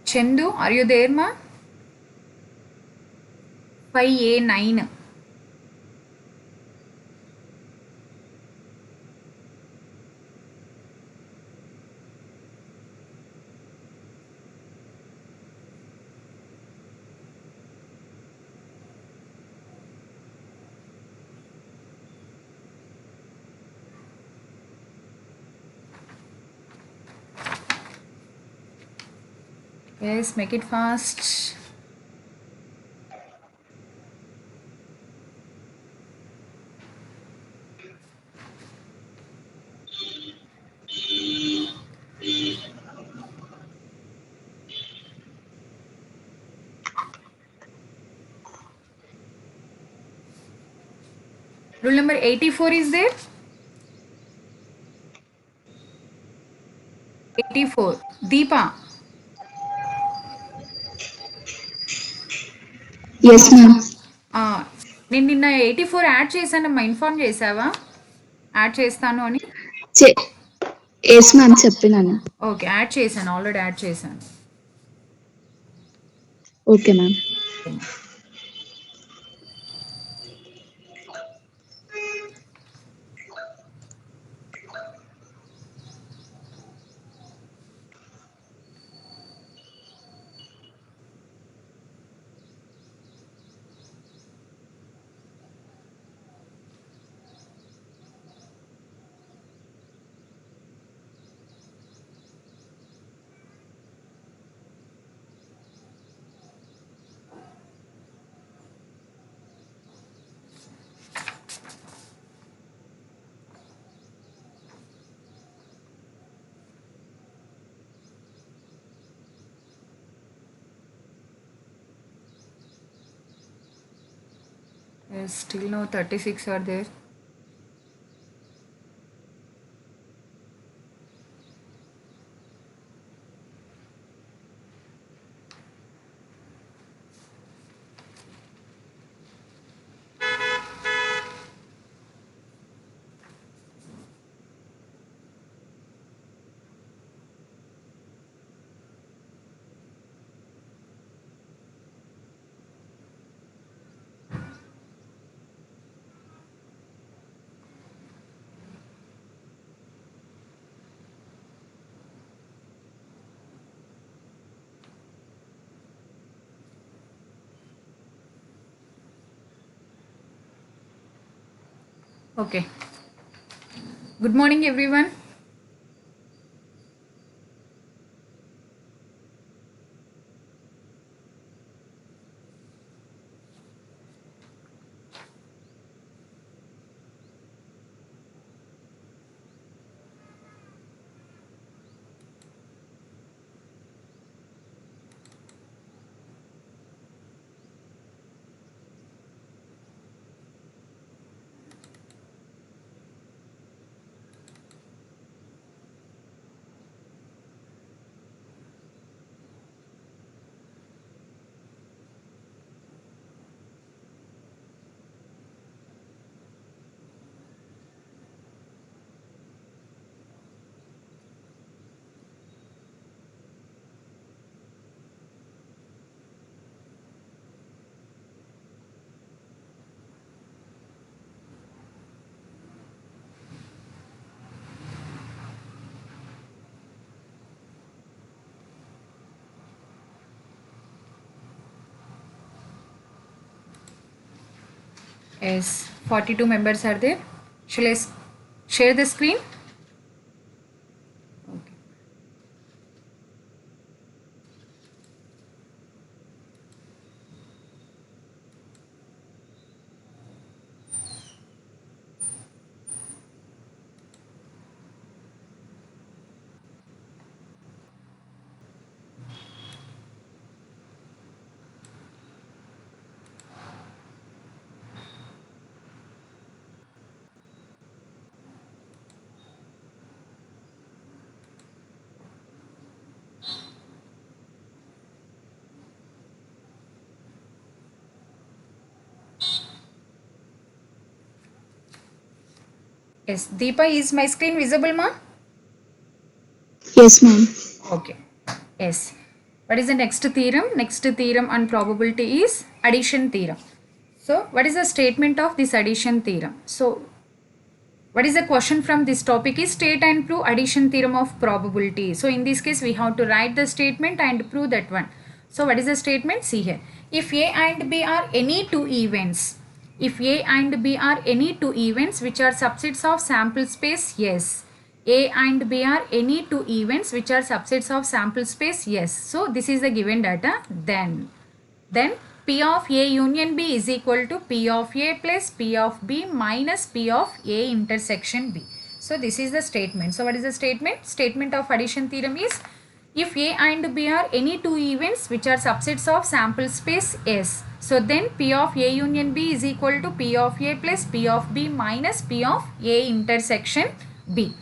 Chandu, are you there, ma? 5A9. Yes, make it fast. Rule number 84 is there? 84. Deepa. Yes, ma'am. నేను నిన్న 84 add చేశానమ్మా, inform చేసావా add చేస్తాను అని? Yes, ma'am. Cheppinanu. Okay, add చేశాను, already add చేశాను. Okay, ma'am. Still no 36 are there. Okay. Good morning, everyone. Yes, 42 members are there. Shall I share the screen? Okay. Yes, Deepa, is my screen visible, ma? Yes, ma'am. Okay. Yes. What is the next theorem? Next theorem on probability is addition theorem. So, what is the statement of this addition theorem? So, what is the question from this topic is state and prove addition theorem of probability. So, in this case, we have to write the statement and prove that one. So, what is the statement? See here. If A and B are any two events, if A and B are any two events which are subsets of sample space, yes. A and B are any two events which are subsets of sample space, yes. So, this is the given data. Then P of A union B is equal to P of A plus P of B minus P of A intersection B. So this is the statement. So what is the statement? Statement of addition theorem is if A and B are any two events which are subsets of sample space S. So then P of A union B is equal to P of A plus P of B minus P of A intersection B.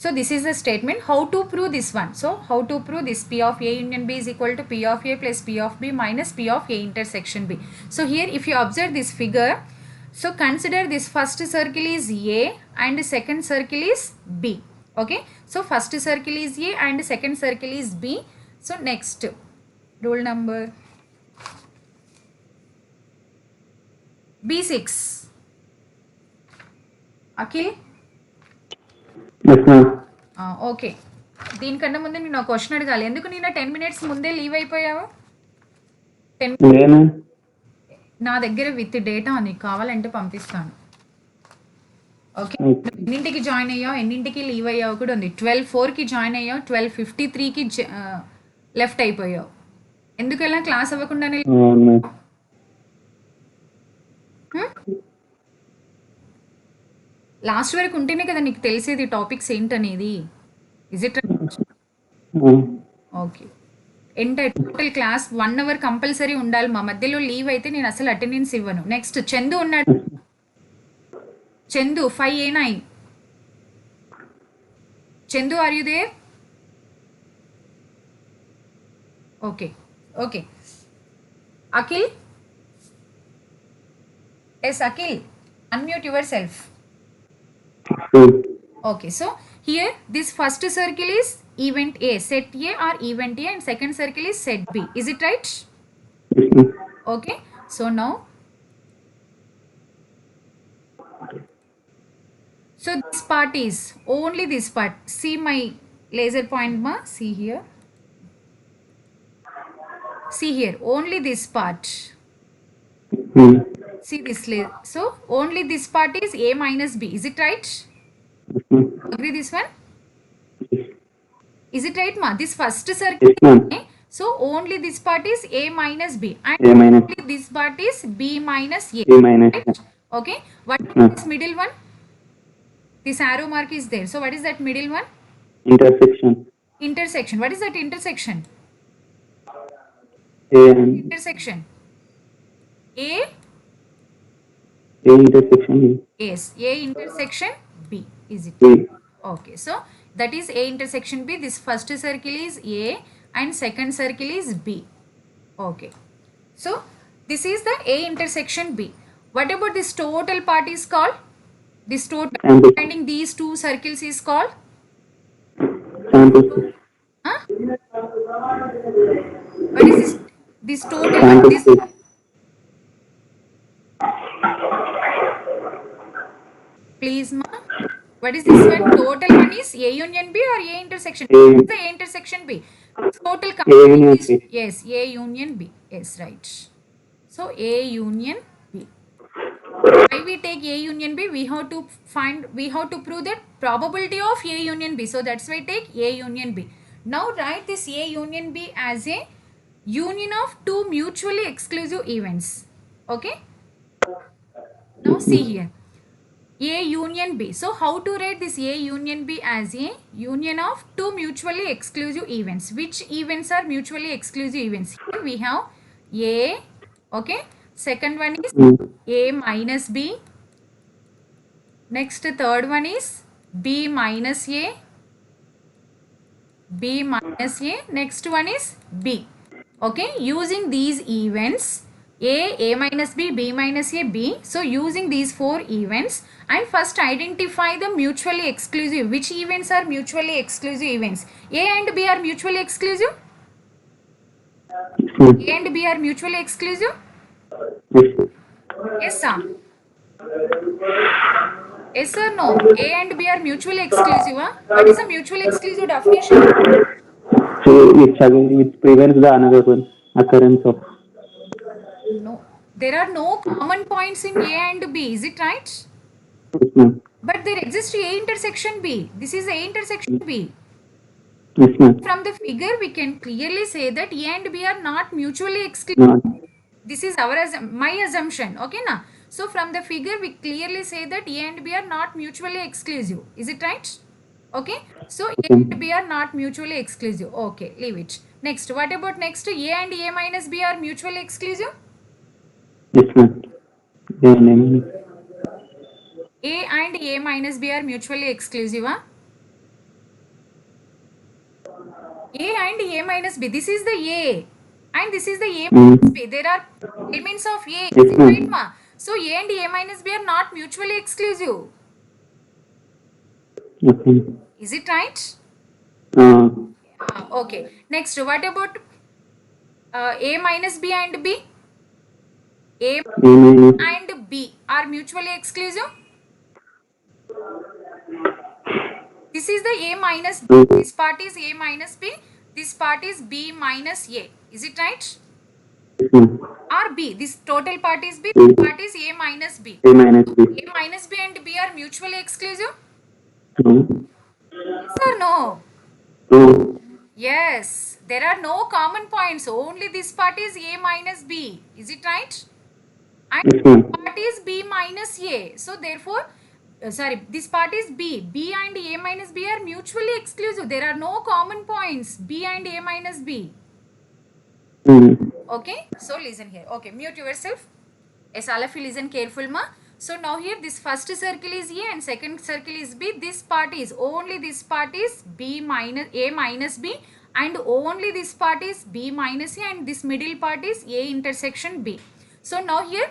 So this is the statement. How to prove this one? So how to prove this P of A union B is equal to P of A plus P of B minus P of A intersection B. So here if you observe this figure, so consider this first circle is A and second circle is B. Okay. So first circle is A and second circle is B. So next rule number B6. Akhil? Yes, ma'am. Okay దీనికన్నా ముందే నేను question అడగాలి ఎందుకు నేను 10 minutes ముందే leave అయిపోయావు 10 Yeah, ma'am. నా దగ్గర విత్ డేటా నీకు కావాలంటే పంపిస్తాను ఓకే Okay. ఎన్నింటికి జాయిన్ అయ్యావు ఎన్నింటికి లీవ్ అయ్యావు కూడా ఉంది 12:04కి జాయిన్ అయ్యావు 12:53కి లెఫ్ట్ అయిపోయావు ఎందుకలా క్లాస్ అవ్వకుండానే Ma'am. లాస్ట్ వరకు ఉంటేనే కదా నీకు తెలిసేది టాపిక్స్ ఏంటనేది is it okay entire total class 1 hour compulsory ఉండాలి మా మధ్యలో లీవ్ అయితే నేను అసలు అటెండెన్స్ ఇవ్వను నెక్స్ట్ చందు ఉన్నాడు Chandu 5A9 Chandu are you there okay okay Akhil yes Akhil unmute yourself Okay, so here this first circle is event A, set A or event A, and second circle is set B. Is it right? Okay, so now, so this part is only this part. See my laser point, ma. See here. See here, only this part. See this so only this part is A minus B. Is it right? Agree this one? Is it right, ma? This first circle Yes, ma'am. is A. So only this part is A minus B. And A minus only this part is B minus A. A minus Right? Okay. What is Hmm. this middle one? This arrow mark is there. So what is that middle one? intersection. Intersection. What is that intersection? A Intersection. A. intersection Yes. A intersection B. Is it? B. Okay, so that is A intersection B. This first circle is A and second circle is B. Okay, so this is the A intersection B. What about this total part is called? This total Sample. finding these two circles is called? Sample. Huh? What is this? This total Sample part, this space. please ma. What is this one? Total one is A union B or A intersection? A. What is the A intersection B? Total A union is, B. yes, A union B. Yes, right. So A union B. Why we take A union B? We have to prove that probability of A union B. So that's why take A union B. Now write this A union B as a union of two mutually exclusive events. Okay. Now see here. A union B. So how to write this A union B as a union of two mutually exclusive events? Which events are mutually exclusive events? Here we have A. Okay. Second one is A minus B. Next third one is B minus A. B minus A. Next one is B. Okay. Using these events, A minus B minus A, B. So using these four events, and first identify the mutually exclusive. Which events are mutually exclusive events? A and B are mutually exclusive? Yes, ma'am. A and B are mutually exclusive? Yes. Yes, sir. Yes or no? A and B are mutually exclusive. Huh? What is a mutually exclusive definition? So which prevents the another one occurrence of. No. There are no common points in A and B. Is it right? Yes, ma'am. But there exists A intersection B. This is A intersection B. Yes, ma'am. From the figure, we can clearly say that A and B are not mutually exclusive. Not. This is my assumption. Okay, na? So from the figure, we clearly say that A and B are not mutually exclusive. Is it right? Okay. So A Okay. and B are not mutually exclusive. Okay, leave it. Next, what about next? A and A minus B are mutually exclusive. Yes, ma'am. Yeah, name. A and A minus B are mutually exclusive. Huh? A and A minus B. This is the A and this is the A minus B. There are elements of A. Is Yes, it right, ma'am. ma? So A and A minus B are not mutually exclusive. Okay. Is it right? Uh, Okay. Next, what about A minus B and B? A A minus. and B are mutually exclusive. This is the A minus B. This part is A minus B. This part is B minus A. Is it right? Yes, ma'am. Or B. This total part is B. A, This part is A minus B. A minus B. A minus B and B are mutually exclusive. No. Yes or no? No. Yes. There are no common points. Only this part is A minus B. Is it right? And Yes, ma'am. part is B minus A. So therefore, sorry, this part is B. B and A minus B are mutually exclusive. There are no common points. B and A minus B. Mm. Okay. So listen here. Okay. Mute yourself. Yes, all of you listen careful, ma. So now here this first circle is A and second circle is B. This part is only this part is B minus A minus B and only this part is B minus A and this middle part is A intersection B. So now here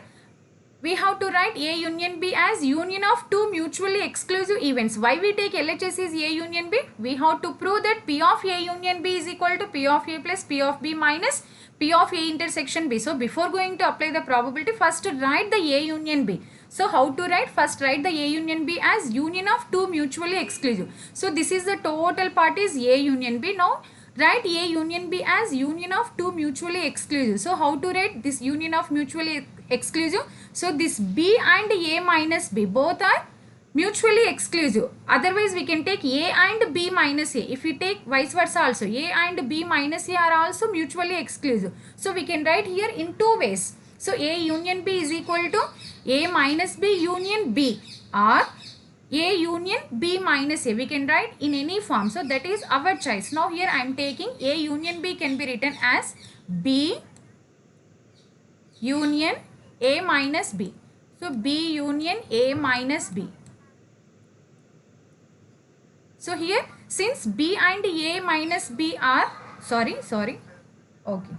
we have to write A union B as union of two mutually exclusive events. Why we take LHS is A union B? We have to prove that P of A union B is equal to P of A plus P of B minus P of A intersection B. So before going to apply the probability, first write the A union B. So how to write? First write the A union B as union of two mutually exclusive. So this is the total part is A union B. Now write A union B as union of two mutually exclusive. So how to write this union of mutually exclusive? So this B and A minus B both are mutually exclusive. Otherwise we can take A and B minus A. If we take vice versa also, A and B minus A are also mutually exclusive. So we can write here in two ways. So A union B is equal to A minus B union B or A union B minus A. We can write in any form. So that is our choice. Now here I am taking A union B can be written as B union A minus B. So B union A minus B. So here since B and A minus B are sorry okay,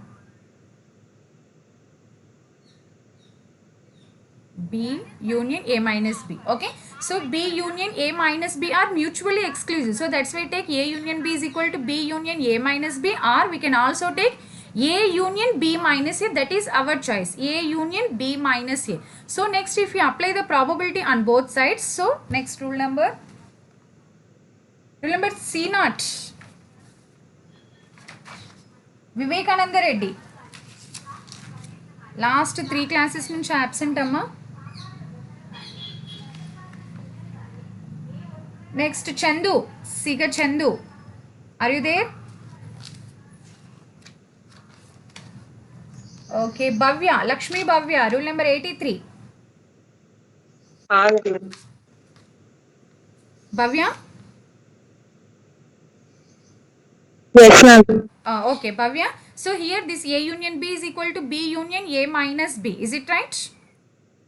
B union A minus B. Okay, so B union A minus B are mutually exclusive. So that's why take A union B is equal to B union A minus B, or we can also take A union B minus A. That is our choice, A union B minus A. So next if you apply the probability on both sides, so next rule number C0, Vivekananda Reddy. Last 3 classes nunchi absent amma. Next Chandu, Siga Chandu. Are you there? Okay, Bhavya, Lakshmi Bhavya, rule number 83. Bhavya? Yes, ma'am. Okay, Bhavya. So here this A union B is equal to B union A minus B. Is it right?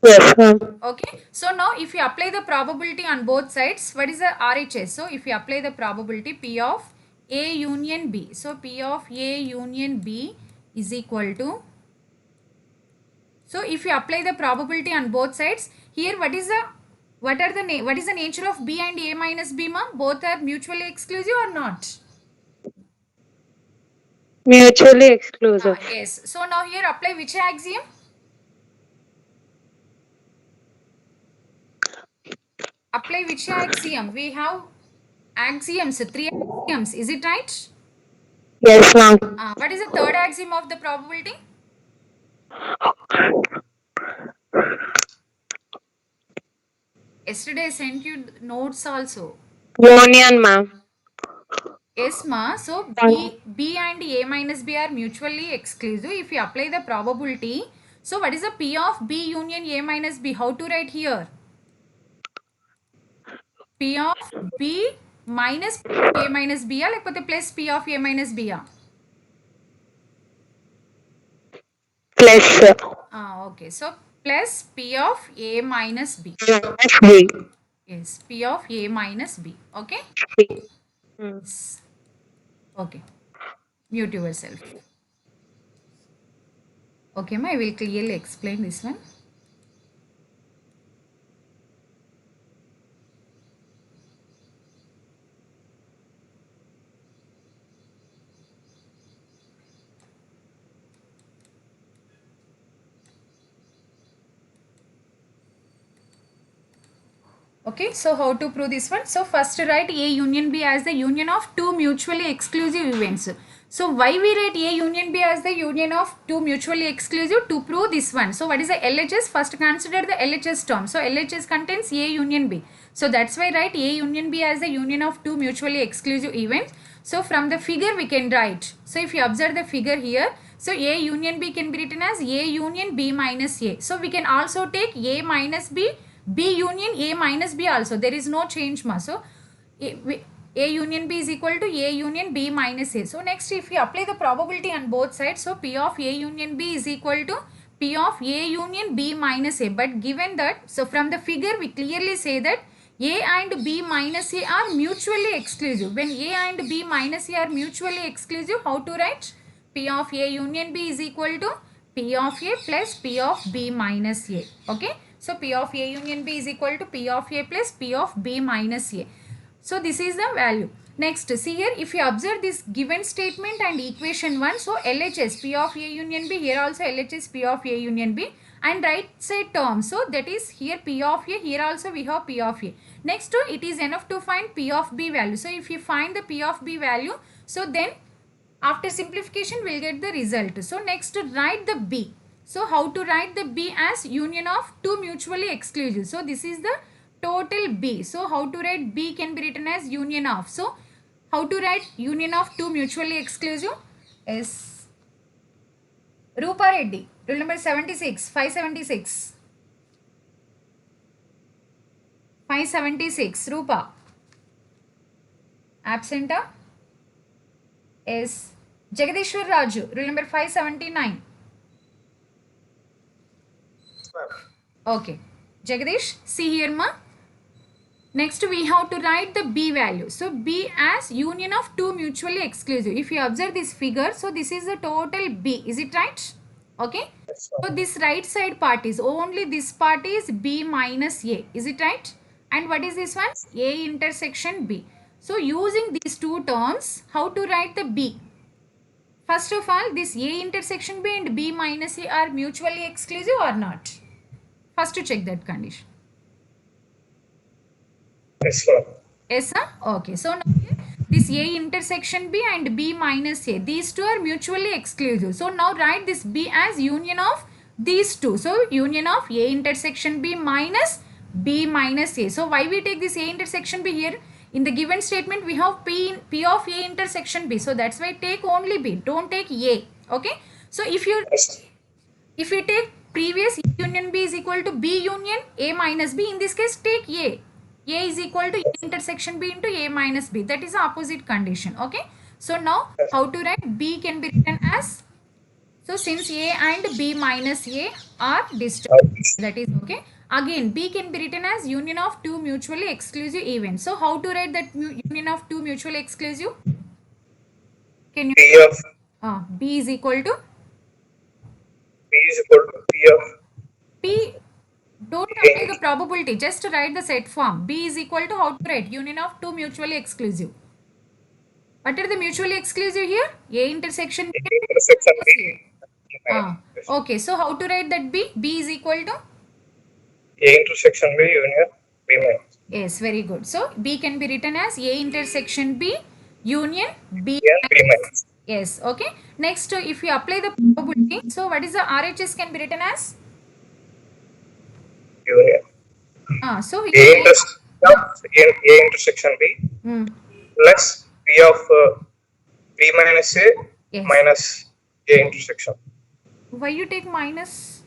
Yes, ma'am. Okay. So now if you apply the probability on both sides, what is the RHS? So if you apply the probability P of A union B. So P of A union B is equal to So if you apply the probability on both sides, here what is the nature of B and A minus B, ma? Both are mutually exclusive or not? Mutually exclusive. Yes. So now here apply which axiom? Apply which axiom? We have axioms, 3 axioms. Is it right? Yes, ma'am. What is the third axiom of the probability? Yesterday I sent you notes also. Union, ma'am. Yes, ma. So B and A minus B are mutually exclusive. If you apply the probability, so what is the P of B union A minus B? How to write here? P of B minus A minus B, like plus P of A minus B. Plus Okay. So plus P of A minus B. minus B. Yes, P of A minus B. Okay. B. Hmm. Okay. Mute yourself. Okay, ma. I will clearly explain this one. Okay, so how to prove this one? So first write A union B as the union of two mutually exclusive events. So why we write A union B as the union of two mutually exclusive? To prove this one. So what is the LHS? First consider the LHS term. So LHS contains A union B. So that's why write A union B as the union of two mutually exclusive events. So from the figure we can write. So if you observe the figure here, so A union B can be written as A union B minus A. So we can also take A minus B, B union A minus B also. There is no change, ma. So A union B is equal to A union B minus A. So next if we apply the probability on both sides, so P of A union B is equal to P of A union B minus A. But given that, so from the figure we clearly say that A and B minus A are mutually exclusive. When A and B minus A are mutually exclusive, how to write? P of A union B is equal to P of A plus P of B minus A. Okay. So P of A union B is equal to P of A plus P of B minus A. So this is the value. Next, see here, if you observe this given statement and equation 1, so LHS P of A union B, here also LHS P of A union B, and right side term. So that is here P of A, here also we have P of A. Next, it is enough to find P of B value. So if you find the P of B value, so then after simplification we'll get the result. So next, write the B. So how to write the B as union of two mutually exclusive? So this is the total B. So how to write B can be written as union of. So how to write union of two mutually exclusive? Is Rupa Reddy, rule number 76, 576. 576, Rupa. Absent? Is Jagadishwar Raju, rule number 579. Okay. Jagadish, see here, ma. Next, we have to write the B value. So, B as union of two mutually exclusive. If you observe this figure, so this is the total B. Is it right? Okay. So, this right side part is only this part is B minus A. Is it right? And what is this one? A intersection B. So, using these two terms, how to write the B? First of all, this A intersection B and B minus A are mutually exclusive or not? First to check that condition. Yes, sir. Yes, sir? Okay. So now here, this A intersection B and B minus A, these two are mutually exclusive. So now write this B as union of these two. So union of A intersection B minus B minus A. So why we take this A intersection B here? In the given statement, we have P of A intersection B. So that's why take only B. Don't take A. Okay. So if you take previous union B is equal to B union A minus B, in this case take A. A is equal to A intersection B into A minus B. That is the opposite condition. Okay. So now how to write? B can be written as, so since A and B minus A are distinct, that is okay. Again, B can be written as union of two mutually exclusive events. So how to write that union of two mutually exclusive? Can you? P of B is equal to? P is equal to P of P, don't apply the probability, just write the set form. B is equal to, how to write? Union of two mutually exclusive. What are the mutually exclusive here? A intersection B Intersection minus B. A. Okay, so how to write that B? B is equal to? A intersection B union B minus. Yes, very good. So B can be written as A intersection B union B. And B minus. Yes, okay. Next, if we apply the probability, so what is the RHS can be written as? Union. So A, here, A intersection B Hmm, plus P of B minus A yes. minus A intersection. Why you take minus?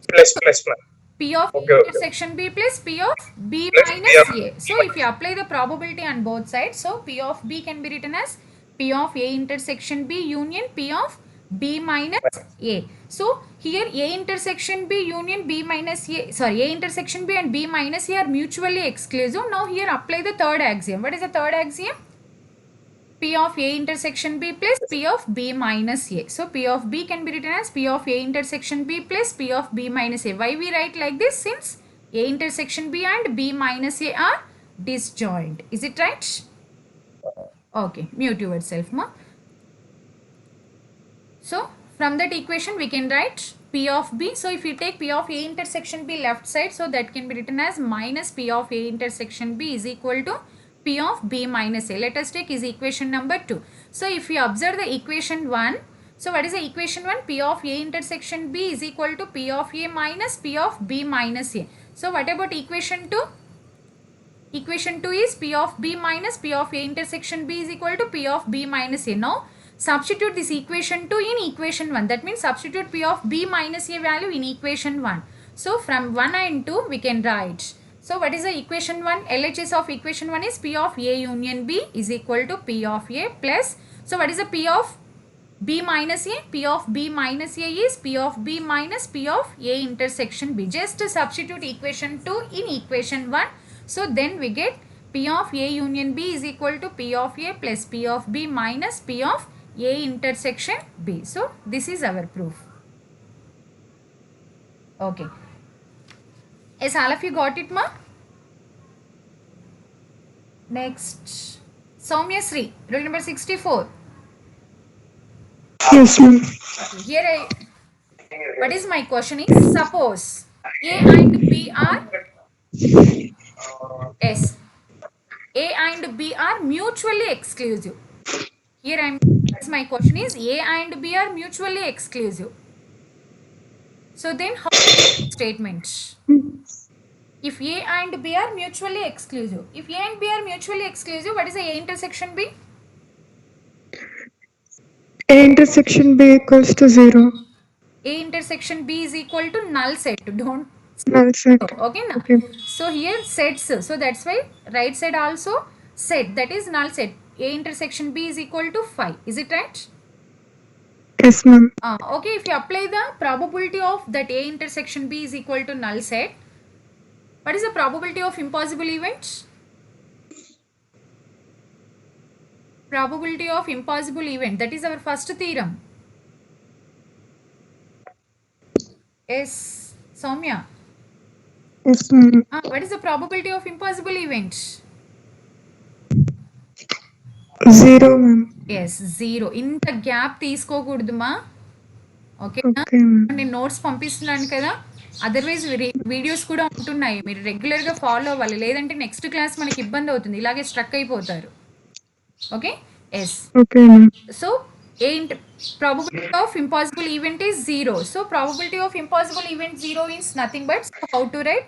Plus ma'am. P of Okay, okay. intersection B plus P of B Plus minus P of A. So if you apply the probability on both sides, so P of B can be written as P of A intersection B union P of B minus A. So here A intersection B union B minus A, sorry, A intersection B and B minus A are mutually exclusive. Now here apply the third axiom. What is the third axiom? P of A intersection B plus P of B minus A. So P of B can be written as P of A intersection B plus P of B minus A. Why we write like this? Since A intersection B and B minus A are disjoint. Is it right? Okay, mute yourself, ma. So from that equation we can write P of B. So if we take P of A intersection B left side, so that can be written as minus P of A intersection B is equal to P of B minus A. Let us take is equation number 2. So if we observe the equation 1, so what is the equation 1? P of A intersection B is equal to P of A minus P of B minus A. So what about equation 2? Equation 2 is P of B minus P of A intersection B is equal to P of B minus A. Now substitute this equation 2 in equation 1. That means substitute P of B minus A value in equation 1. So from 1 and 2 we can write. So what is the equation 1? LHS of equation 1 is P of A union B is equal to P of A plus. So what is the P of B minus A? P of B minus A is P of B minus P of A intersection B. Just substitute equation 2 in equation 1. So then we get P of A union B is equal to P of A plus P of B minus P of A intersection B. So this is our proof. Okay. Yes, all of you got it, ma? Next. Soumya Sri, roll number 64. Yes, ma'am. Okay, here what is my question is, suppose A and B are, yes, A and B are mutually exclusive. Here my question is A and B are mutually exclusive. So then how statement? If A and B are mutually exclusive. If A and B are mutually exclusive, what is the A intersection B? A intersection B equals to 0. A intersection B is equal to null set. Don't Null set. okay now. Okay. So here sets. So that's why right side also set. That is null set. A intersection B is equal to 5. Is it right? Yes, ma'am. Okay, if you apply the probability of that A intersection B is equal to null set, what is the probability of impossible events? Probability of impossible event. That is our first theorem. Yes, Soumya. Yes, ma'am. What is the probability of impossible event? 0, ma'am. Yes, 0. ఇంత gap తీసుకోకూడదుమా? ఓకేనా? Okay, ma'am. నేను notes పంపిస్తున్నాను కదా, otherwise videos కూడా ఉంటున్నాయి, మీరు రెగ్యులర్గా follow అవ్వాలి, లేదంటే నెక్స్ట్ క్లాస్ మనకి ఇబ్బంది అవుతుంది, ఇలాగే స్ట్రక్ అయిపోతారు. Okay, yes. Okay, ma'am. So probability of impossible event is 0. So probability of impossible event 0 is nothing but, so how to write?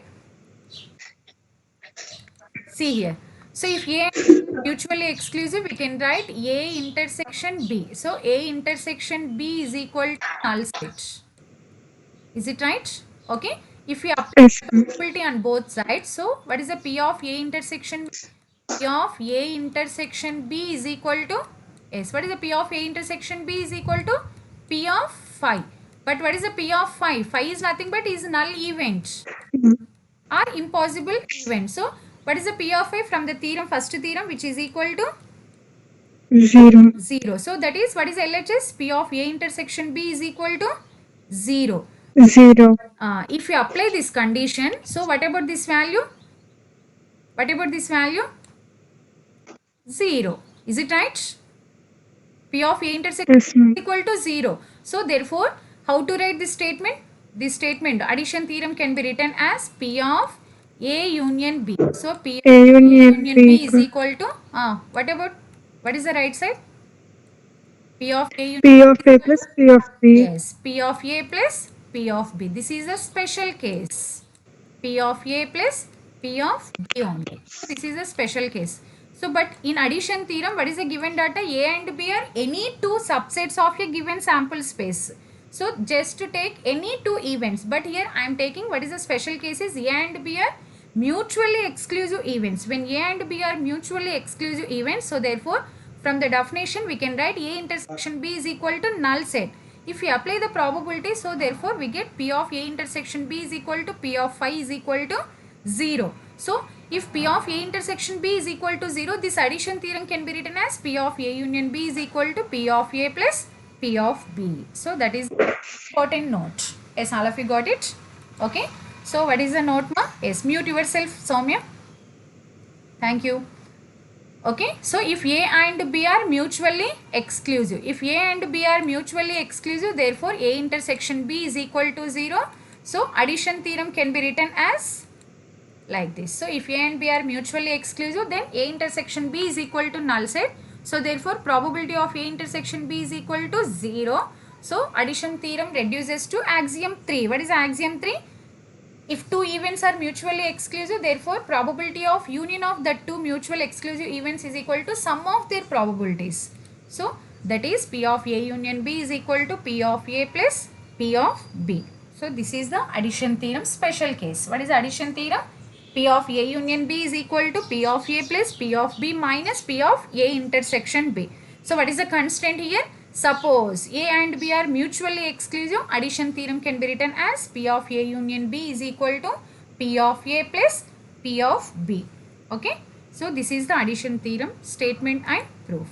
See here. So if A and B are mutually exclusive, we can write A intersection B. So A intersection B is equal to null set. Is it right? Okay. If we apply Yes, ma'am. probability on both sides, so what is the P of A intersection B? P of A intersection B is equal to, yes, what is the P of A intersection B is equal to P of 5. But what is the P of 5? 5 is nothing but is null event or impossible event. So what is the P of 5 from the theorem, first theorem, which is equal to 0. 0. So that is, what is LHS? P of A intersection B is equal to 0. 0. If you apply this condition, so what about this value? What about this value? 0. Is it right? P of A intersection Yes, ma'am. equal to 0. So therefore, how to write this statement? This statement, addition theorem can be written as P of A union B. So P of A A union union B B is equal to, what is the right side? P of A union P of A plus P of B. Yes, P of A plus P of B. This is a special case. P of A plus P of B only. So this is a special case. So but in addition theorem, what is the given data? A and B are any two subsets of a given sample space. So just to take any two events. But here I am taking what is the special case is A and B are mutually exclusive events. When A and B are mutually exclusive events, so therefore from the definition we can write A intersection B is equal to null set. If we apply the probability, so therefore we get P of A intersection B is equal to P of phi is equal to 0. So if P of A intersection B is equal to 0, this addition theorem can be written as P of A union B is equal to P of A plus P of B. So that is important note. Yes, all of you got it? Okay. So what is the note, ma? Yes, mute yourself, Soumya. Thank you. Okay, so if A and B are mutually exclusive, if A and B are mutually exclusive, therefore A intersection B is equal to 0. So addition theorem can be written as like this. So if A and B are mutually exclusive, then A intersection B is equal to null set. So therefore probability of A intersection B is equal to 0. So addition theorem reduces to axiom 3. What is axiom 3? If two events are mutually exclusive, therefore probability of union of the two mutual exclusive events is equal to sum of their probabilities. So that is P of A union B is equal to P of A plus P of B. So this is the addition theorem special case. What is addition theorem? P of A union B is equal to P of A plus P of B minus P of A intersection B. So what is the constraint here? Suppose A and B are mutually exclusive, addition theorem can be written as P of A union B is equal to P of A plus P of B. Okay. So this is the addition theorem statement and proof.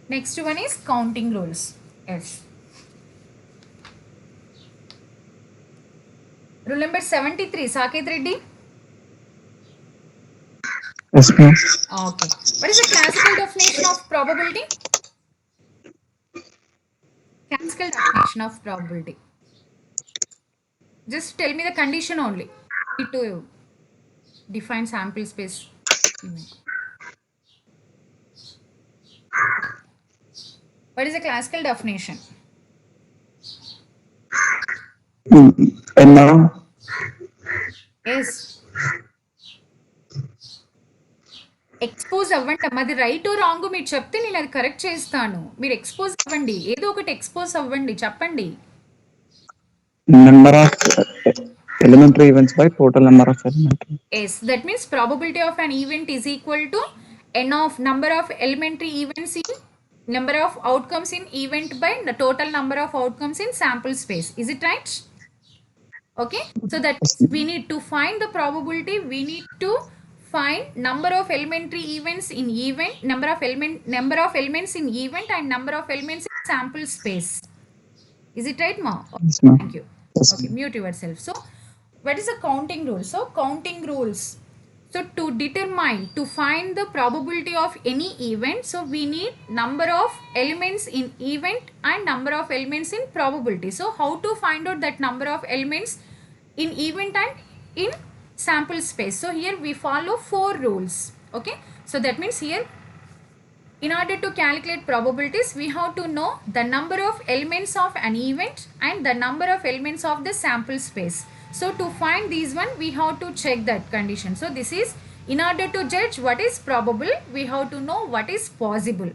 Next one is counting rules. Yes. Rule number 73, Saket Reddy. Yes, ma'am. Okay. What is the classical definition of probability? Classical definition of probability. Just tell me the condition only. Need to define sample space. What is the classical definition? And now, Yes. Expose అవ్వండి అమ్మ, అది right wrong మీరు చెప్తే నేను అది correct చేస్తాను. మీరు expose అవ్వండి, ఏదో ఒకటి ఎక్స్పోజ్ అవ్వండి, చెప్పండి. number of elementary events by total number of elementary. Yes, that means probability of an event is equal to n of number of elementary events in number of outcomes in event by the total number of outcomes in sample space. Is it right? Okay, so that we need to find the probability, we need to find number of elementary events in event, number of elements in event and number of elements in sample space. Is it right, ma? Yes, ma'am. Thank you. Yes, Okay, mute yourself. So what is the counting rule? So counting rules, so to determine, to find the probability of any event, so we need number of elements in event and number of elements in probability. So how to find out that number of elements in event and in sample space? So here we follow 4 rules. Okay, so that means here in order to calculate probabilities, we have to know the number of elements of an event and the number of elements of the sample space. So to find these one, we have to check that condition. So this is, in order to judge what is probable, we have to know what is possible.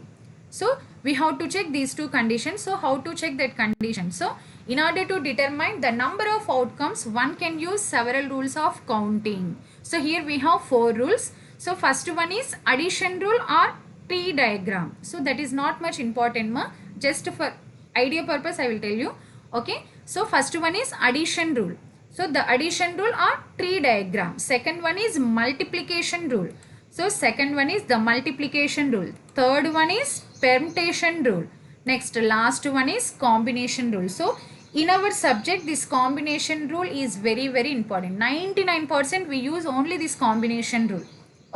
So we have to check these two conditions. So how to check that condition? So in order to determine the number of outcomes, one can use several rules of counting. So here we have 4 rules. So first one is addition rule or tree diagram. So that is not much important, ma. Just for idea purpose I will tell you. Okay, so first one is addition rule. So the addition rule or tree diagram. Second one is multiplication rule. So second one is the multiplication rule. Third one is permutation rule. Next, last one is combination rule. So in our subject, this combination rule is very, very important. 99% we use only this combination rule.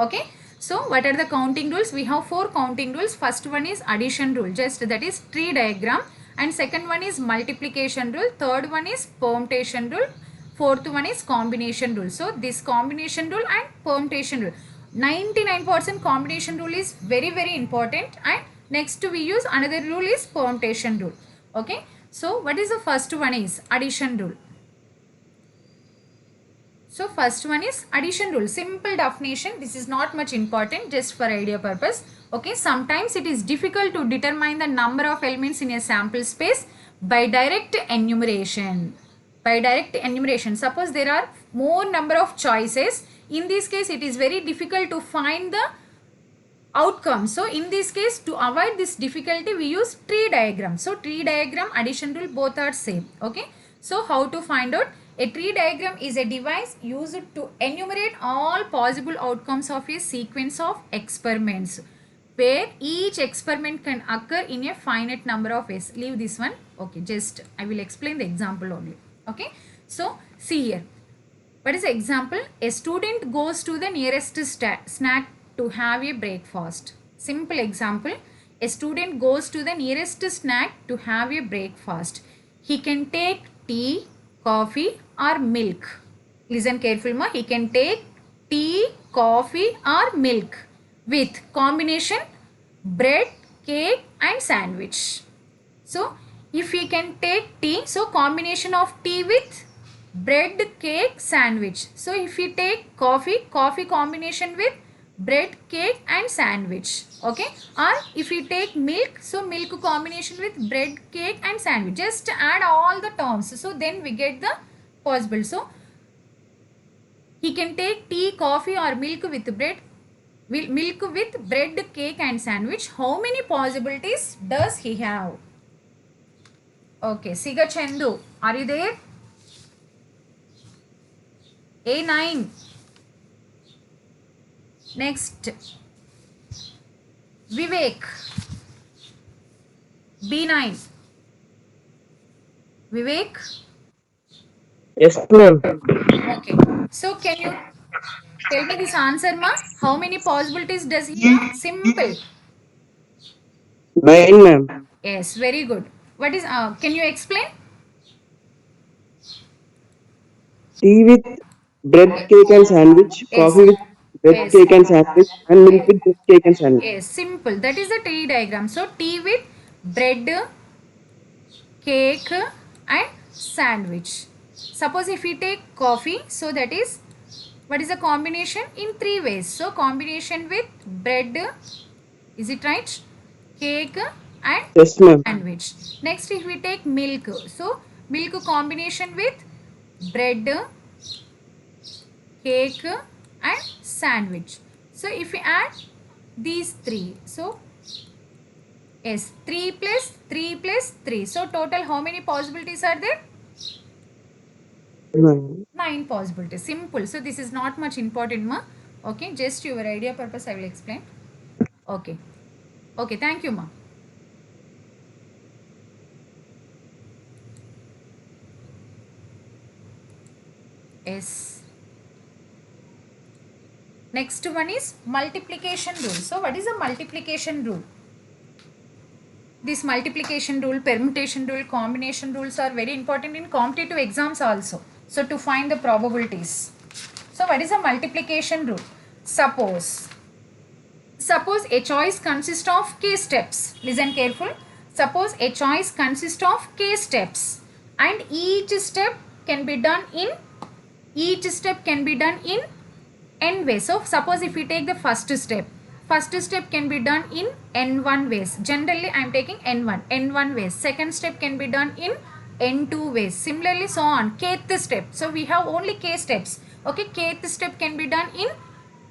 Okay. So what are the counting rules? We have 4 counting rules. First one is addition rule, just that is tree diagram. And second one is multiplication rule. Third one is permutation rule. Fourth one is combination rule. So this combination rule and permutation rule. 99% combination rule is very, very important. And next we use another rule is permutation rule. Okay. So what is the first one is addition rule. So first one is addition rule. Simple definition. This is not much important, just for idea purpose. Okay. Sometimes it is difficult to determine the number of elements in a sample space by direct enumeration. By direct enumeration. Suppose there are more number of choices. In this case, it is very difficult to find the outcome. So in this case, to avoid this difficulty, we use tree diagram. So tree diagram, addition rule, both are same. Okay. So how to find out? A tree diagram is a device used to enumerate all possible outcomes of a sequence of experiments, where each experiment can occur in a finite number of ways. Leave this one. Okay. Just I will explain the example only. Okay. So see here. What is the example? A student goes to the nearest snack to have a breakfast. Simple example. A student goes to the nearest snack to have a breakfast. He can take tea, coffee or milk. Listen carefully, ma. He can take tea, coffee or milk with combination bread, cake and sandwich. So if he can take tea, so combination of tea with bread, cake, sandwich. So if we take coffee, coffee combination with bread, cake and sandwich. Okay. Or if we take milk, so milk combination with bread, cake and sandwich. Just add all the terms. So then we get the possible. So he can take tea, coffee or milk with bread, cake and sandwich. How many possibilities does he have? Okay. Siga Chandu, are you there? A9. Next, Vivek. B9. Vivek. Yes, ma'am. Okay. So can you tell me this answer, ma? How many possibilities does he have? Simple. 9, ma'am. Yes, very good. What is? Can you explain? Tea with bread, cake and sandwich. Yes. Coffee with bread, Yes. cake and sandwich. And milk with bread, cake and sandwich. Yes, simple. That is the tree diagram. So tea with bread, cake and sandwich. Suppose if we take coffee, so that is, what is the combination? In 3 ways. So combination with bread, is it right? Cake and Yes, ma'am. sandwich. Next, if we take milk, so milk combination with bread, cake and sandwich. So if we add these 3, so yes, 3 plus 3 plus 3. So total how many possibilities are there? 9 possibilities. Simple. So this is not much important, ma. Okay, just your idea purpose I will explain. Okay. Okay, thank you, ma. Yes. Next one is multiplication rule. So what is a multiplication rule? This multiplication rule, permutation rule, combination rules are very important in competitive exams also. So to find the probabilities. So what is a multiplication rule? Suppose a choice consists of k steps. Listen careful. Suppose a choice consists of k steps and each step can be done in n ways. So suppose if we take the first step can be done in n1 ways. Generally I am taking n1 ways. Second step can be done in n2 ways. Similarly so on. Kth step. So we have only k steps. Okay, kth step can be done in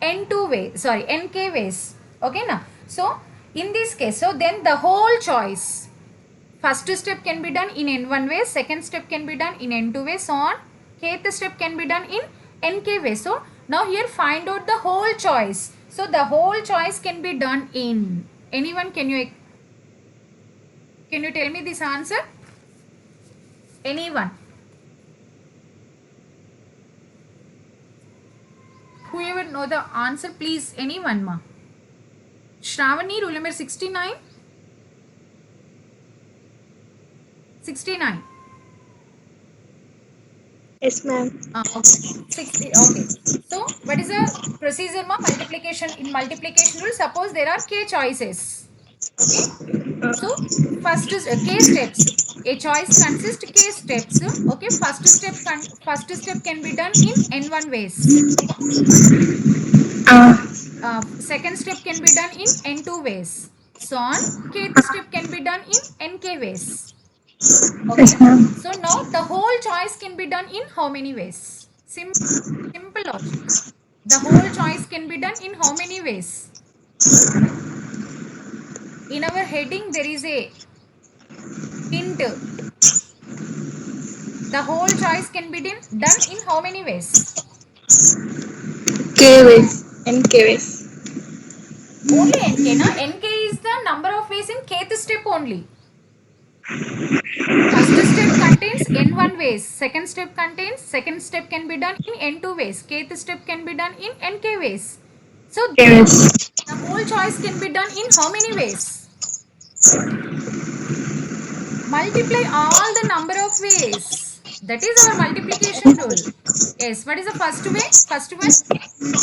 nk ways. Okay now. So in this case, so then the whole choice, first step can be done in n1 ways, second step can be done in n2 ways, so on. Kth step can be done in nk ways. So now here find out the whole choice. So the whole choice can be done in, anyone, can you Can you tell me this answer? Anyone? Whoever know the answer, please. Anyone, ma? Shravani, rule number 69. 69. Yes, ma'am. Okay. 60. Okay. So, what is the procedure, ma? Multiplication. In multiplication rule, suppose there are k choices. Okay. So, first is k steps. A choice consists k steps. Okay. First step can be done in n1 ways. Second step can be done in n2 ways. So on. Kth step can be done in nk ways. Okay. Yes, ma'am. So now the whole choice can be done in how many ways? Simple logic. The whole choice can be done in how many ways? In our heading there is a hint. The whole choice can be done in how many ways? K ways. N K ways. Only nk, na? Nk is the number of ways in kth step only. First step contains n1 ways. Second step can be done in n2 ways. Kth step can be done in nk ways. So K ways. the whole choice can be done in how many ways? Multiply all the number of ways. That is our multiplication rule. Yes. What is the first way? First one,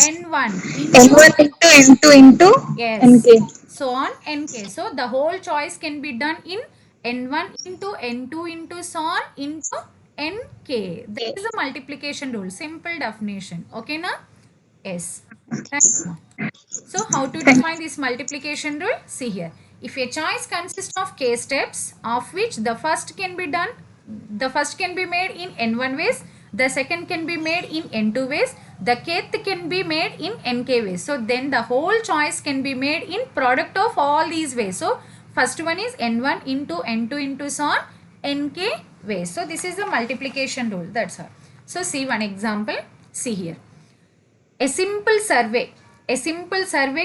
n1 into N1 into N2 into yes. NK. So on nk. So the whole choice can be done in n1 into n2 into so on into nk. That is the multiplication rule. Simple definition. Okay, na? Yes. Thank you. So how to define this multiplication rule? See here. If a choice consists of k steps, of which the first can be made in n1 ways, the second can be made in n2 ways, the kth can be made in nk ways. So then the whole choice can be made in product of all these ways. So first one is n1 into n2 into so on nk ways. So this is the multiplication rule. That's all. So see one example. See here. A simple survey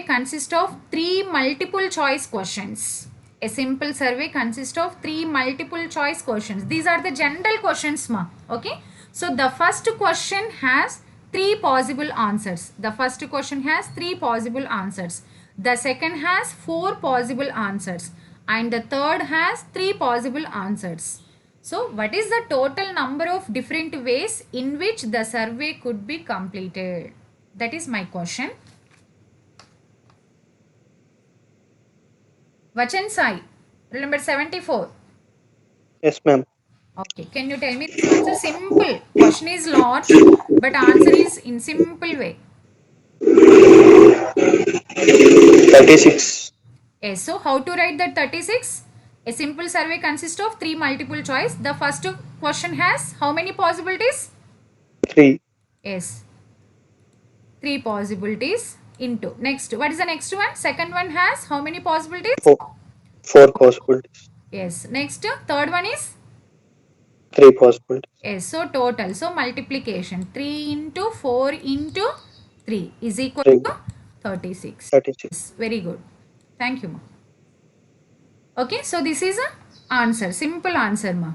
consists of 3 multiple choice questions. A simple survey consists of 3 multiple choice questions. These are the general questions, ma. Okay. So the first question has 3 possible answers. The first question has 3 possible answers. The second has 4 possible answers. And the third has 3 possible answers. So what is the total number of different ways in which the survey could be completed? That is my question. Vachan Sai, rule number 74. Yes, ma'am. Okay, can you tell me this answer? Simple. Question is large, but answer is in simple way. 36. Yes, so how to write that 36? A simple survey consists of 3 multiple choice. The first question has how many possibilities? 3. Yes, 3 possibilities into. Next, what is the next one? Second one has how many possibilities? 4 possibilities. Yes, next, third one is? 3 possibilities. Yes, so total. So multiplication 3 into 4 into 3 is equal 3. to 36. 36. Yes, very good. Thank you, ma. Okay, so this is a answer. Simple answer, ma.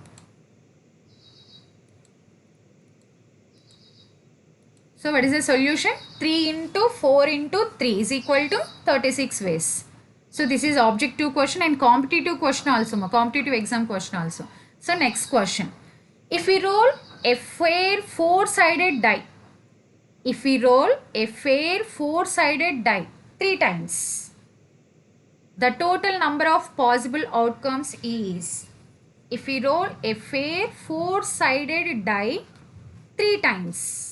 So what is the solution? 3 into 4 into 3 is equal to 36 ways. So this is objective question and competitive question also, ma. Competitive exam question also. So next question. If we roll a fair 4-sided die, if we roll a fair 4-sided die 3 times, the total number of possible outcomes is, if we roll a fair 4-sided die 3 times,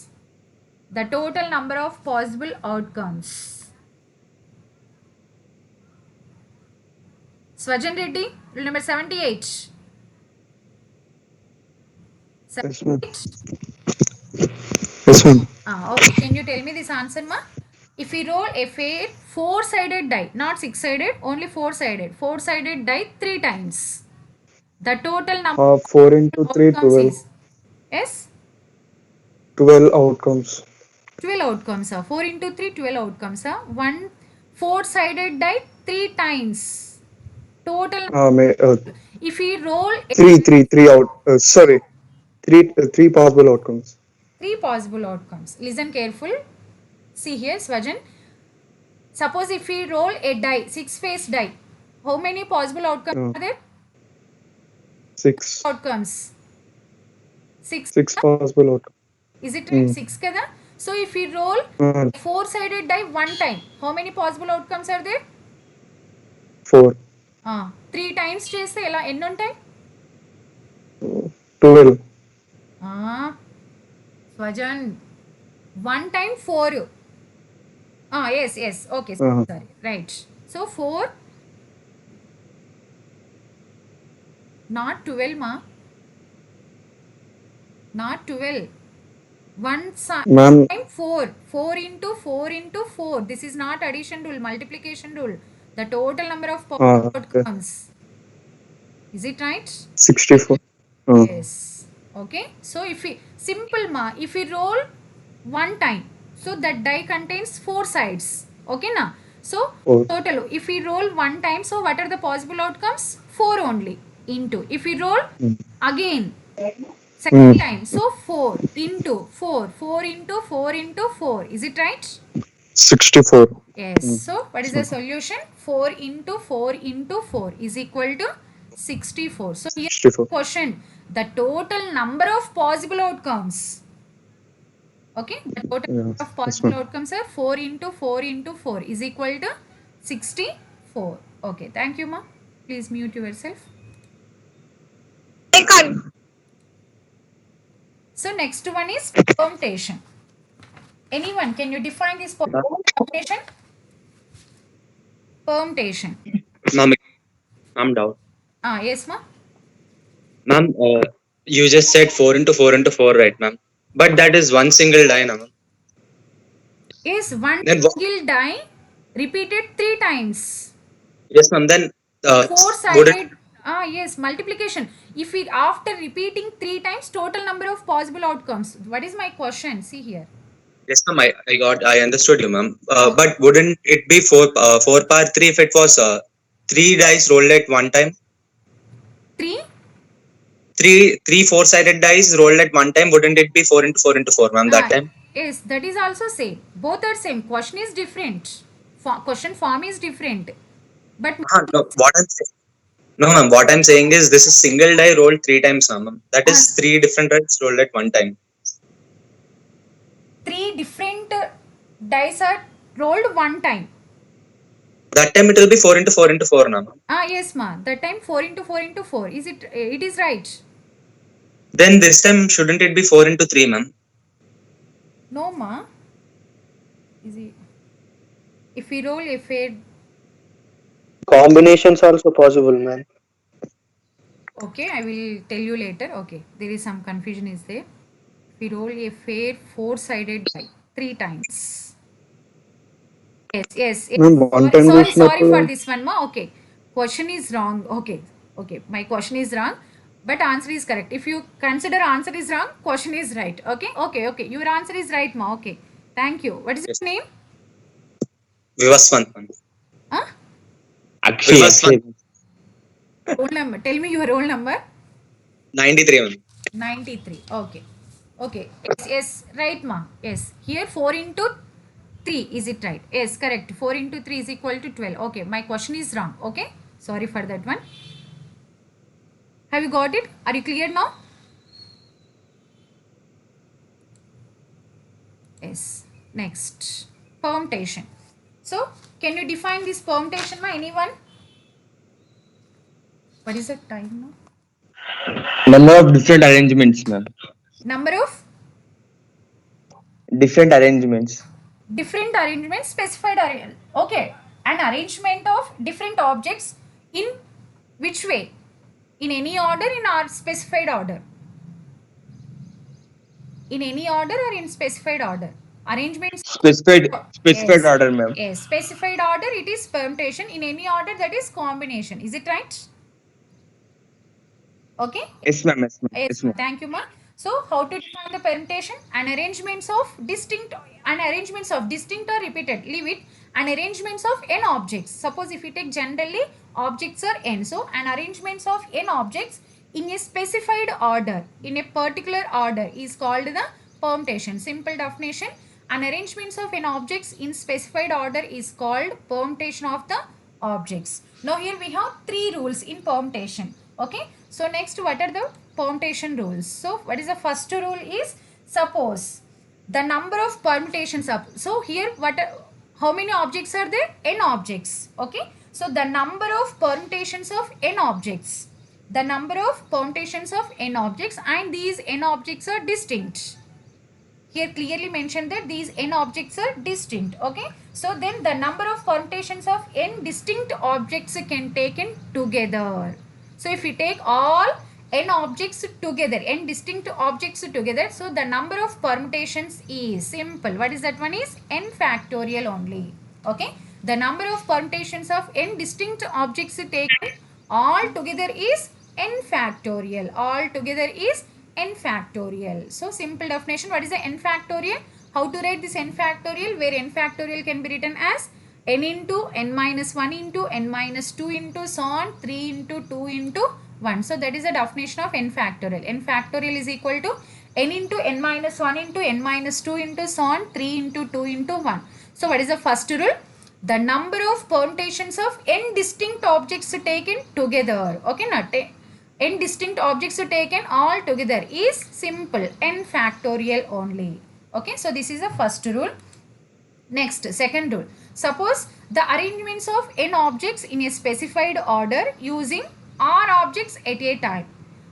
the total number of possible outcomes. Swajan Reddy, rule number 78. Yes, ma'am. 78. Yes, ma'am. Okay, can you tell me this answer, ma? If we roll a fair 4-sided die, not 6-sided, only 4-sided die 3 times, the total number 4 into 3, outcomes 12. is, yes, 12 outcomes. 12 outcomes. 4 into 3, 12 outcomes. 1 4-sided die 3 times. Total. If we roll Three out. Sorry. Three possible outcomes. three possible outcomes. Listen careful. See here, Swajan. Suppose if we roll a die, 6-faced die, how many possible outcomes Oh. are there? Six. Outcomes. 6. Six possible outcomes. Is it right? 6 kada? So if we roll Uh, a 4-sided die one time, how many possible outcomes are there? 4. 3 times చేస్తే ఎలా ఎన్ని ఉంటాయి? 12. Swajan, 1 time 4. Yes. Okay, sorry. Right. So 4, not 12, ma. Not 12. 1 Ma'am. time 4. 4 into 4 into 4. This is not addition rule, multiplication rule. The total number of possible Okay. outcomes. Is it right? 64. Yes. Okay. So if we simple ma, if we roll one time, so that die contains 4 sides. Okay na? So 4. total. If we roll one time, so what are the possible outcomes? 4 only into. If we roll again second time, so 4 into 4. 4 into 4 into 4. Is it right? 64. Yes. So what is the solution? 4 into 4 into 4 is equal to 64. So here 64. question, the total number of possible outcomes. Okay, the total Yeah, number of that's possible fine. outcomes are 4 into 4 into 4 is equal to 64. Okay, thank you, ma. Please mute yourself. I can't. So next one is permutation. Anyone, can you define this permutation? Permutation. Ma'am, I'm down. Yes, ma. Ma'am, you just said 4 into 4 into 4, right, ma'am? But that is one single die, na, ma'am. Is one Then what? single die repeated 3 times. Yes, ma'am. Then Four would it? sided. Yes, multiplication. If we after repeating 3 times, total number of possible outcomes. What is my question? See here. Yes, ma'am. I understood you, ma'am. But wouldn't it be 4 power 3 if it was 3 dice rolled at one time? 3. Three four-sided dice rolled at one time. Wouldn't it be 4 into 4 into 4, ma'am? That time. Yes, that is also same. Both are same. Question is different. Question form is different. But No, no, ma'am. What I'm saying is this is single die rolled 3 times, ma'am. That is 3 different dice rolled at one time. 3 different dice are rolled one time. That time it will be 4 into 4 into 4, ma'am. Yes, ma. That time 4 into 4 into 4. Is it? It is right. Then this time shouldn't it be 4 into 3, ma'am? No, ma. Is it? If we roll a fair. Combinations also possible, man. Okay, I will tell you later. Okay, there is some confusion is there. We roll a fair 4-sided die 3 times. Yes. Ma'am, one time Sorry చూసినప్పుడు- for this one, ma. Okay, question is wrong. Okay, my question is wrong, but answer is correct. If you consider answer is wrong, question is right. Okay. Your answer is right, ma. Okay, thank you. What is Yes. your name? Vivaswant, ma'am. Huh? Vivaswant. Roll number. Tell me your roll number. 93, ma'am. 93. Okay. Yes, right, ma. Yes. Here 4 into 3. Is it right? Yes, correct. 4 into 3 is equal to 12. Okay, my question is wrong. Okay. Sorry for that one. Have you got it? Are you clear now? Yes. Next. Permutation. So, can you define this permutation, ma? Anyone? What is the time now? Number of different arrangements, ma'am. Number of Different arrangements. different arrangements specified okay, an arrangement of different objects in which way? In any order, in our specified order? In any order or in specified order? Arrangements Specified Yes. order, ma'am. Yes, specified order, it is permutation. In any order, that is combination. Is it right? Okay. Yes, ma'am. Yes, ma'am. Yes, Yes, ma'am. thank you, ma. So, how to define the permutation? An arrangements of distinct or repeated. Leave it. and arrangements of n objects. Suppose if you take generally objects are n, so an arrangements of n objects in a specified order, in a particular order is called the permutation. Simple definition, an arrangements of n objects in specified order is called permutation of the objects. Now here we have three rules in permutation. Okay, so next what are the permutation rules? So what is the first rule is, suppose the number of permutations up. So here how many objects are there? N objects. Okay, so the number of permutations of n objects, the number of permutations of n objects, and these n objects are distinct. Here clearly mentioned that these n objects are distinct. Okay, so then the number of permutations of n distinct objects can taken together. So if we take all n objects together, n distinct objects together, so the number of permutations is simple. What is that one is? N factorial only. Okay, the number of permutations of n distinct objects taken all together is n factorial. All together is n factorial. So simple definition, what is the n factorial? How to write this n factorial? Where n factorial can be written as n into n minus 1 into n minus 2 into so on 3 into 2 into 1. So that is the definition of n factorial. N factorial is equal to n into n minus 1 into n minus 2 into so on 3 into 2 into 1. So what is the first rule? The number of permutations of n distinct objects taken together. Okay, not n distinct objects taken all together is simple n factorial only. Okay, so this is the first rule. Next, second rule. Suppose the arrangements of n objects in a specified order using r objects at a time.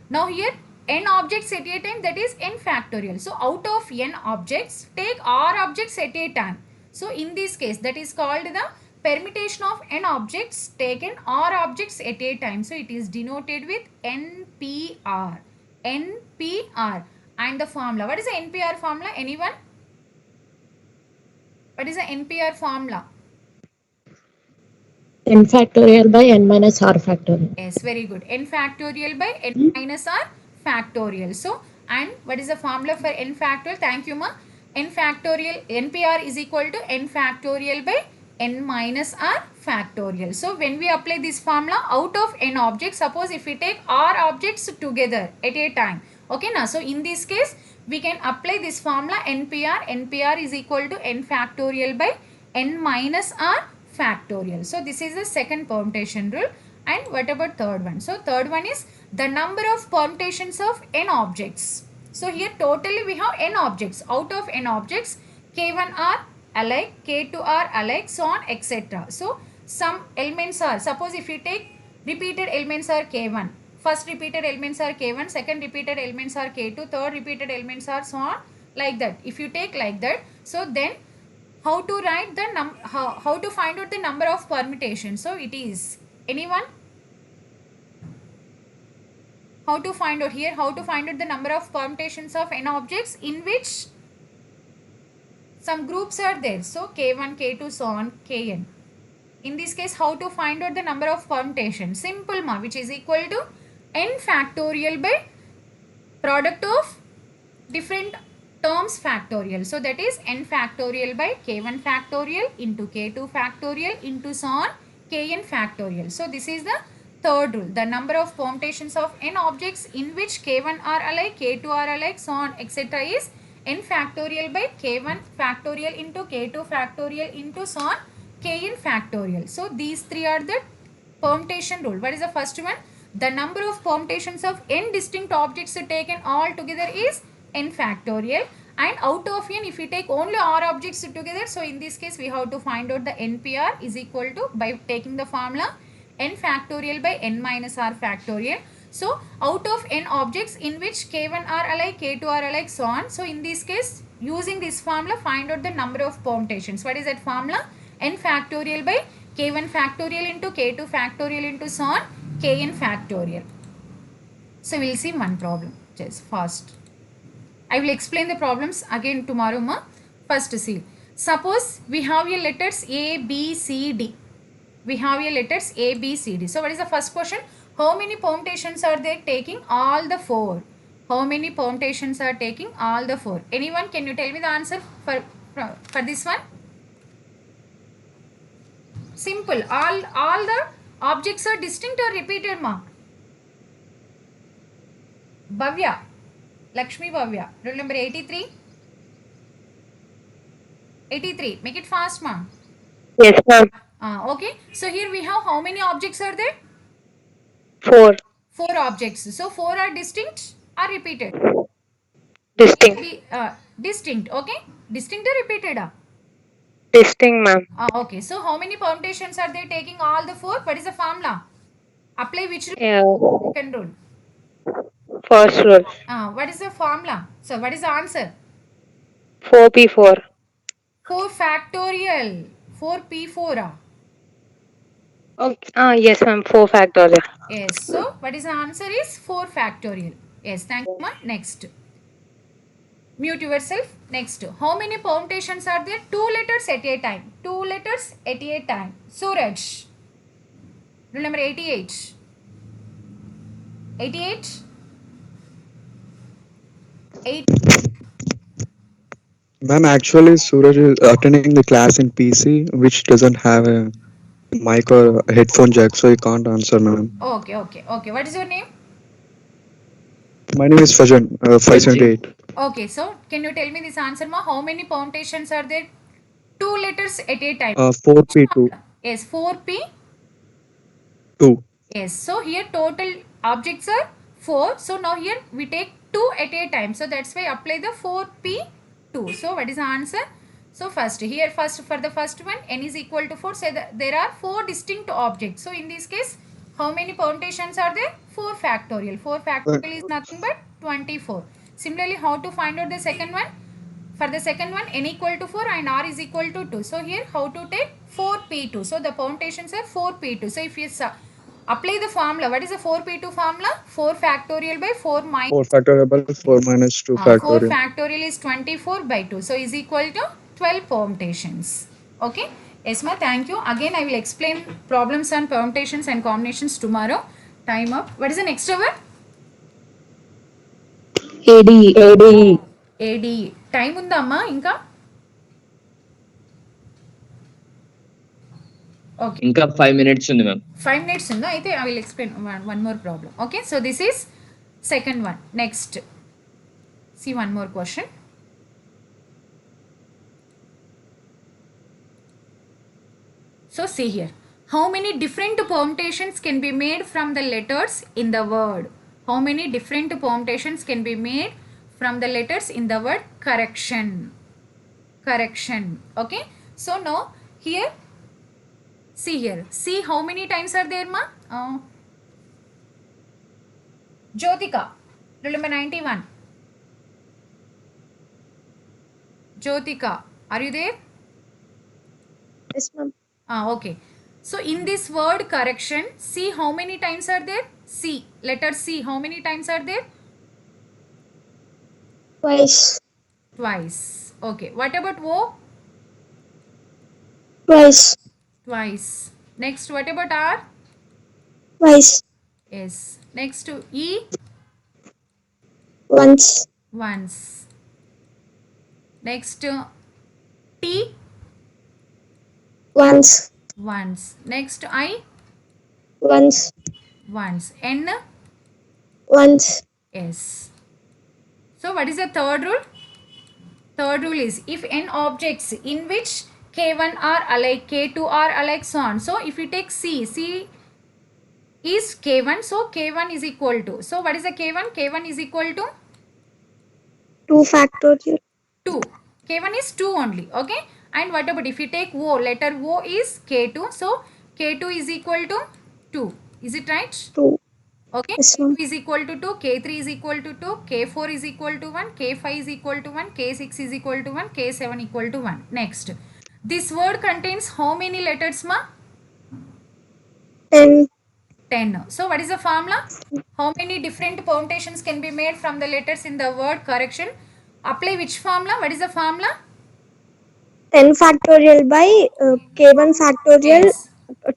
Now here n objects at a time, that is n factorial. So out of n objects, take r objects at a time. So in this case, that is called the permutation of n objects taken r objects at a time. So it is denoted with NPR. NPR. And the formula. What is the NPR formula? Anyone? What is the NPR formula? n factorial by n minus r factorial. Yes, very good. N factorial by n minus r factorial. So, and what is the formula for n factorial? Thank you, ma. N factorial, NPR is equal to n factorial by n minus r factorial. So, when we apply this formula, out of n objects, suppose if we take r objects together at a time. Okay, now, so in this case, we can apply this formula NPR. NPR is equal to n factorial by n minus r factorial. So this is the second permutation rule. And what about third one? So third one is the number of permutations of n objects. So here totally we have n objects. Out of n objects, k1 are alike, k2 are alike, so on, etc. So some elements are, suppose if you take repeated elements are k1. First repeated elements are k1, second repeated elements are k2, third repeated elements are so on, like that. If you take like that, so then how to write the how to find out the number of permutations? So it is, anyone? How to find out here? How to find out the number of permutations of n objects in which some groups are there? So k1, k2, so on, kn. In this case, how to find out the number of permutations? Simple, ma, which is equal to n factorial by product of different terms factorial. So that is n factorial by k1 factorial into k2 factorial into so on kn factorial. So this is the third rule. The number of permutations of n objects in which k1 are alike, k2 are alike, so on, etc. is n factorial by k1 factorial into k2 factorial into so on kn factorial. So these three are the permutation rule. What is the first one? The number of permutations of n distinct objects taken all together is n factorial, and out of n, if we take only r objects together, so in this case we have to find out the NPR is equal to, by taking the formula, n factorial by n minus r factorial. So out of n objects in which k1 are alike, k2 are alike, so on. So in this case, using this formula, find out the number of permutations. What is that formula? N factorial by k1 factorial into k2 factorial into so on kn factorial. So we will see one problem just fast. I will explain the problems again tomorrow, ma. First see, suppose we have your letters A, B, C, D. We have your letters A, B, C, D. So what is the first question? How many permutations are there taking all the four? How many permutations are taking all the four? Anyone, can you tell me the answer for this one? Simple. All the objects are distinct or repeated, ma? Bhavya. Lakshmi Bhavya. Roll number 83. 83. Make it fast, ma. Yes, ma'am. Okay. So here we have how many objects are there? 4. 4 objects. So 4 are distinct or repeated? Distinct. Distinct. Okay. Distinct or repeated? Distinct, ma'am. Okay. So how many permutations are they taking all the 4? What is the formula? Apply which rule? Yeah. Second rule. First rule. What is the formula? So what is the answer? 4p4. 4 factorial. 4p4. Okay. Yes, ma'am. 4 factorial. Yes. So what is the answer is 4 factorial. Yes. Thank you, ma. Next. Mute yourself. Next. How many permutations are there? 2 letters at a time. 2 letters at a time. Suraj. Rule number 88. 88. 8. Ma'am, actually, Suraj is attending the class in PC, which doesn't have a mic or a headphone jack, so he can't answer, ma'am. Okay. What is your name? My name is Fajan, 578. Okay. So can you tell me this answer, ma? How many permutations are there? 2 letters at a time. 4P2. Yes. 4p. 2. Yes. So here total objects are 4. So now here we take 2 at a time. So that's why apply the 4p2. So what is the answer? So first for the first one, n is equal to 4. Say that there are 4 distinct objects. So in this case, how many permutations are there? 4 factorial. 4 factorial is nothing but 24. Similarly, how to find out the second one? For the second one, n equal to 4 and r is equal to 2. So here how to take 4p2. So the permutations are 4p2. So if you apply the formula, what is the 4p2 formula? 4 factorial by 4 minus 4 factorial by 4 minus 2 4 factorial. factorial is 24 by 2. So is equal to 12 permutations. Okay. Yes, ma. Thank you. Again, I will explain problems on permutations and combinations tomorrow. Time up. What is the next word? ADE. ADE. Time unda amma inka? Okay. ఇంకా 5 minutes ఉంది ma'am. 5 minutes unda. Aithe I will explain one more problem. Okay. So this is second one. Next. See one more question. So see here. How many different permutations can be made from the letters in the word? How many different permutations can be made from the letters in the word correction? Correction. Okay. So now here, see here. See how many times are there, ma? Jyotika. Rule number 91. Jyotika. Are you there? Yes, ma'am. Okay. So in this word correction, see how many times are there? C. Letter C. How many times are there? Twice. Twice. Okay. What about O? Twice. Twice. Next, what about R? Twice. Yes. Next to E? Once. Once. Next to T? Once. Once. Next to I? Once. Once. N? Once. Yes. So what is the third rule? Third rule is if n objects in which k1 are alike, k2 are alike, so on. So if you take C is k1, so k1 is equal to. So what is the k1? K1 is equal to 2 factorial. 2. K1 is 2 only. Okay. And what about if you take O? Letter O is k2. So k2 is equal to 2. Is it right? 2. Okay. Yes, ma'am. K2 is equal to 2, K3 is equal to 2, K4 is equal to 1, K5 is equal to 1, K6 is equal to 1, K7 equal to 1. Next. This word contains how many letters, ma? 10. 10. So what is the formula? How many different permutations can be made from the letters in the word correction? Apply which formula? What is the formula? 10 factorial by k1 factorial, Yes.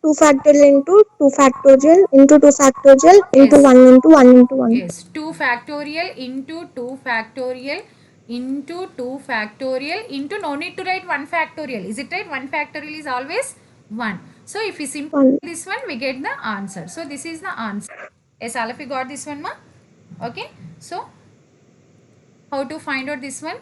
2 factorial into 2 factorial into 2 factorial into Yes. 1 into 1 into 1. Yes. 2 factorial into 2 factorial into 2 factorial into, no need to write 1 factorial. Is it right? 1 factorial is always 1. So if we simplify this one, we get the answer. So this is the answer. Yes, all of you got this one, ma? Okay. So how to find out this one?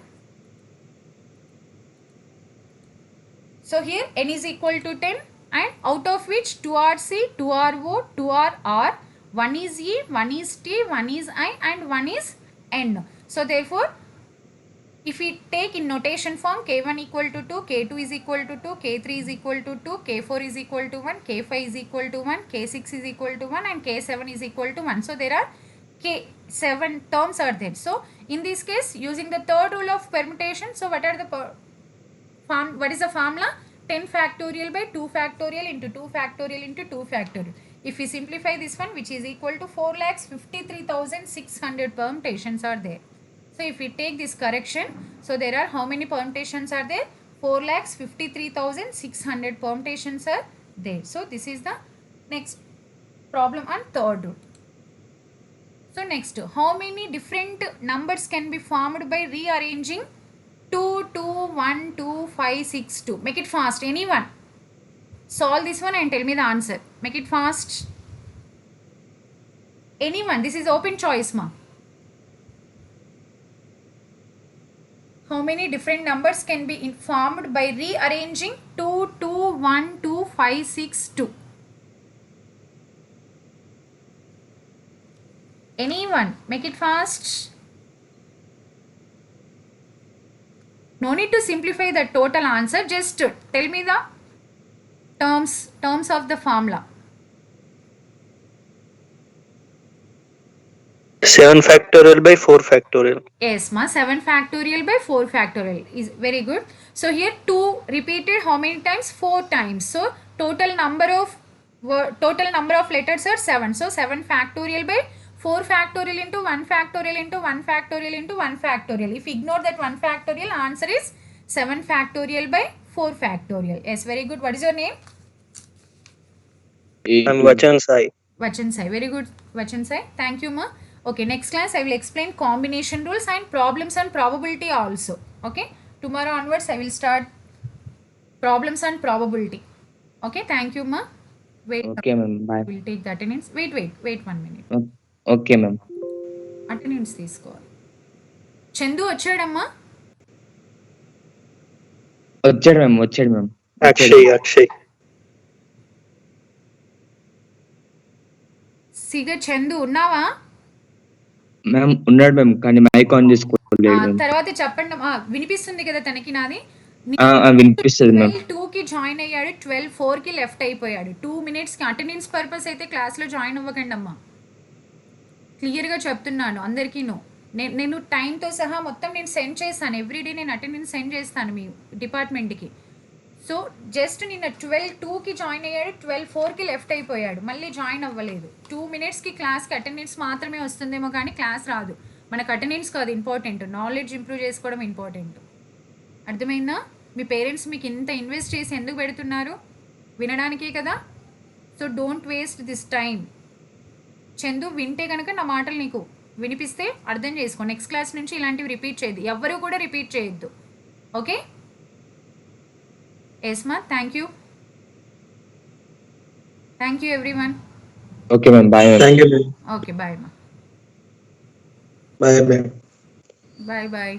So here n is equal to 10 and out of which 2 are C, 2 are O, 2 are R, 1 is E, 1 is T, 1 is I and 1 is N. So therefore, if we take in notation form K1 equal to 2, K2 is equal to 2, K3 is equal to 2, K4 is equal to 1, K5 is equal to 1, K6 is equal to 1 and K7 is equal to 1. So there are K7 terms are there. So in this case, using the third rule of permutation, so what are the what is the formula? 10 factorial by 2 factorial into 2 factorial into 2 factorial. If we simplify this one, which is equal to 4,53,600 permutations are there. So if we take this correction, so there are how many permutations are there? 4,53,600 permutations are there. So this is the next problem on third rule. So next, how many different numbers can be formed by rearranging 2, 2, 1, 2, 5, 6, 2. Make it fast. Anyone? Solve this one and tell me the answer. Make it fast. Anyone? This is open choice, ma. How many different numbers can be formed by rearranging 2, 2, 1, 2, 5, 6, 2? Anyone? Make it fast. No need to simplify the total answer. Just tell me the terms of the formula. 7 factorial by 4 factorial. Yes, ma. 7 factorial by 4 factorial is very good. So here 2 repeated how many times? 4 times. So total number of letters are 7. So 7 factorial by 4 factorial into 1 factorial into 1 factorial into 1 factorial. If you ignore that 1 factorial, answer is 7 factorial by 4 factorial. Yes, very good. What is your name? I'm Vachan Sai. Vachan Sai. Very good, Vachan Sai. Thank you, ma. Okay, next class I will explain combination rules and problems and probability also. Okay, tomorrow onwards I will start problems and probability. Okay, thank you, ma. Wait. Okay, ma'am. Bye. We'll take the attendance. Wait 1 minute. Okay, ma'am. Attendance తీసుకోవాలి. చందు వచ్చాడమ్మా? వచ్చాడు ma'am. Akshay. సిగ చందు ఉన్నావా? Ma'am ఉన్నాడు ma'am, కానీ mic on చేసుకోలేదు. తర్వాత చెప్పండి. వినిపిస్తుంది కదా తనకి నాది? వినిపిస్తుంది మ్యామ్. 12:02కి జాయిన్ అయ్యాడు, 12:04కి లెఫ్ట్ అయిపోయాడు. 2 మినిట్స్కి అటెండెన్స్ పర్పస్ అయితే క్లాస్లో జాయిన్ అవ్వకండి అమ్మా. క్లియర్గా చెప్తున్నాను అందరికీను. నేను టైంతో సహా మొత్తం నేను సెండ్ చేస్తాను. ఎవ్రీడే నేను అటెండెన్స్ సెండ్ చేస్తాను మీ డిపార్ట్మెంట్కి. సో జస్ట్ నిన్న 12:02కి జాయిన్ అయ్యాడు, 12:04కి లెఫ్ట్ అయిపోయాడు, మళ్ళీ జాయిన్ అవ్వలేదు. 2 మినిట్స్కి క్లాస్కి అటెండెన్స్ మాత్రమే వస్తుందేమో కానీ క్లాస్ రాదు. మనకు అటెండెన్స్ కాదు ఇంపార్టెంట్, నాలెడ్జ్ ఇంప్రూవ్ చేసుకోవడం ఇంపార్టెంట్. అర్థమైందా? మీ పేరెంట్స్ మీకు ఇంత ఇన్వెస్ట్ చేసి ఎందుకు పెడుతున్నారు? వినడానికే కదా. So don't waste this time. Chandu వింటే కనుక నా మాటలు నీకు వినిపిస్తే అర్థం చేసుకో. నెక్స్ట్ క్లాస్ నుంచి ఇలాంటివి రిపీట్ చేయద్దు, ఎవ్వరూ కూడా రిపీట్ చేయొద్దు. Okay? Yes ma'am. Thank you everyone. Okay ma'am. Bye. Thank you, ma'am. Okay bye ma'am. Bye, ma'am. Bye.